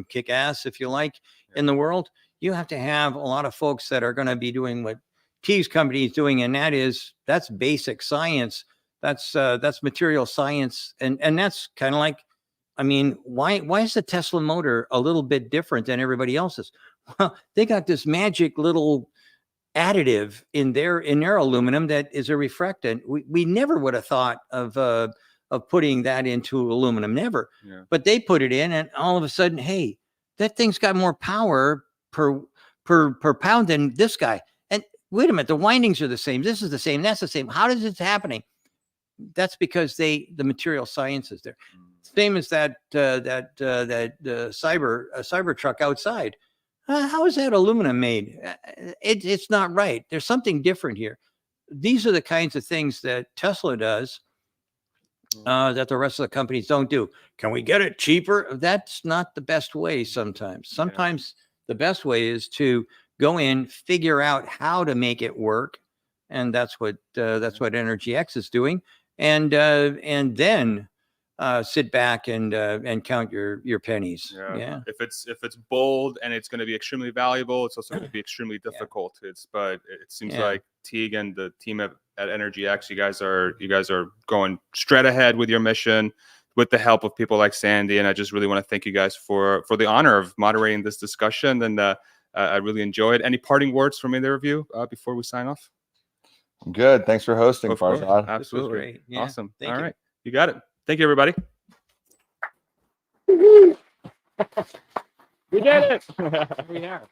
kick ass, if you like, in the world, you have to have a lot of folks that are going to be doing what T's company is doing, and that's basic science. That's material science, and that's kind of like, I mean, why is the Tesla motor a little bit different than everybody else's? Well, they got this magic little additive in their aluminum that is a refractant. We never would have thought of putting that into aluminum, never. Yeah. But they put it in, and all of a sudden, hey, that thing's got more power per pound than this guy. And wait a minute, the windings are the same. This is the same. That's the same. How does it happening? That's because the material science is there. Same as that cyber truck outside. How is that aluminum made? It's not right. There's something different here. These are the kinds of things that Tesla does that the rest of the companies don't do. Can we get it cheaper? That's not the best way sometimes. Sometimes the best way is to go in, figure out how to make it work. And that's what EnergyX is doing. And then sit back and count your pennies. Yeah. If it's bold and it's going to be extremely valuable, it's also going to be extremely difficult. But it seems like Teague and the team at EnergyX, you guys are going straight ahead with your mission with the help of people like Sandy. And I just really want to thank you guys for the honor of moderating this discussion. And I really enjoyed. Any parting words from either of you before we sign off? I'm good. Thanks for hosting, Farzad. Absolutely. Great. Yeah. Awesome. Thank All you. right. You got it. Thank you, everybody. We did it. We are.